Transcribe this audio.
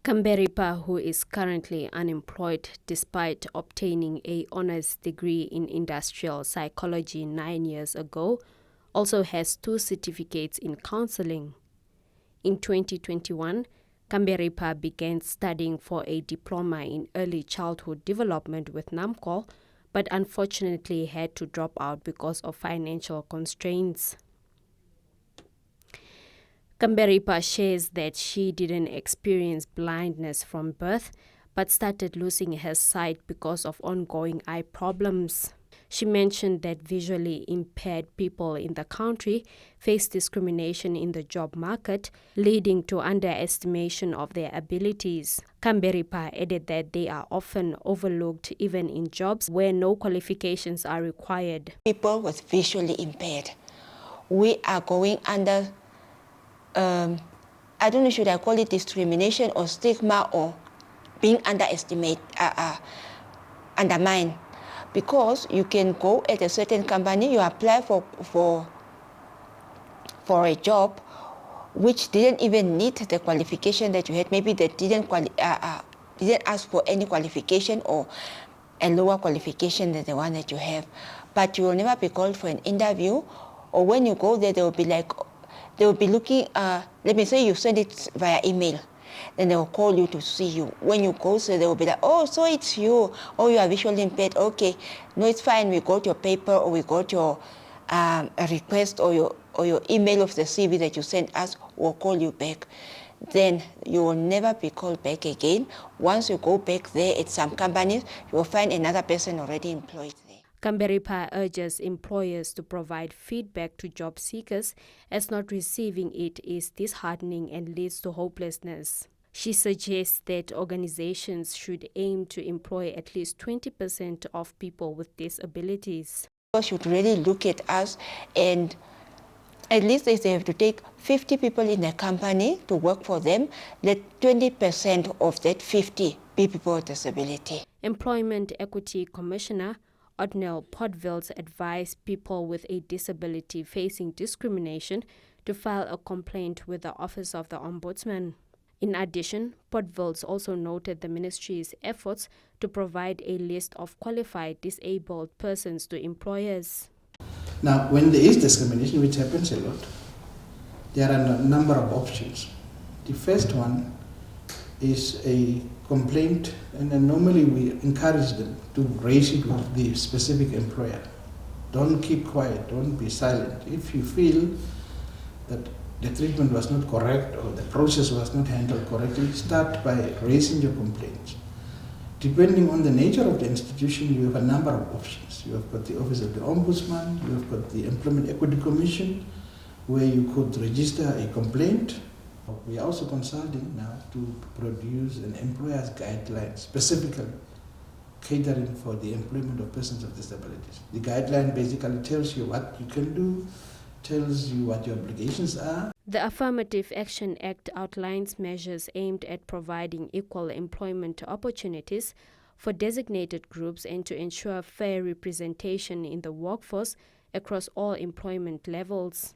Kamberipa, who is currently unemployed despite obtaining an honours degree in industrial psychology 9 years ago, also has 2 certificates in counselling. In 2021, Kamberipa began studying for a diploma in early childhood development with NAMCO, but unfortunately had to drop out because of financial constraints. Kamberipa shares that she didn't experience blindness from birth, but started losing her sight because of ongoing eye problems. She mentioned that visually impaired people in the country face discrimination in the job market, leading to underestimation of their abilities. Kamberipa added that they are often overlooked even in jobs where no qualifications are required. People with visually impaired, we are going under I don't know, should I call it discrimination or stigma or being undermined. Because you can go at a certain company, you apply for a job which didn't even need the qualification that you had. Maybe they didn't ask for any qualification or a lower qualification than the one that you have. But you will never be called for an interview, or when you go there, they will be like, they will be looking, let me say you send it via email. Then they will call you to see you. When you go, so they will be like, oh, so it's you. Oh, you are visually impaired. Okay. No, it's fine. We got your paper, or we got your request, or your email of the CV that you sent us. We'll call you back. Then you will never be called back again. Once you go back there at some companies, you will find another person already employed there. Kamberipa urges employers to provide feedback to job seekers, as not receiving it is disheartening and leads to hopelessness. She suggests that organizations should aim to employ at least 20% of people with disabilities. People should really look at us, and at least if they have to take 50 people in a company to work for them, let 20% of that 50 be people with disability. Employment Equity Commissioner Otniel Podewiltz advised people with a disability facing discrimination to file a complaint with the Office of the Ombudsman. In addition, Podewiltz also noted the ministry's efforts to provide a list of qualified disabled persons to employers. Now, when there is discrimination, which happens a lot, there are a number of options. The first one is a complaint, and then normally we encourage them to raise it with the specific employer. Don't keep quiet, don't be silent. If you feel that the treatment was not correct or the process was not handled correctly, start by raising your complaints. Depending on the nature of the institution, you have a number of options. You have got the Office of the Ombudsman, you have got the Employment Equity Commission, where you could register a complaint. We are also consulting now to produce an employer's guideline specifically catering for the employment of persons with disabilities. The guideline basically tells you what you can do, tells you what your obligations are. The Affirmative Action Act outlines measures aimed at providing equal employment opportunities for designated groups and to ensure fair representation in the workforce across all employment levels.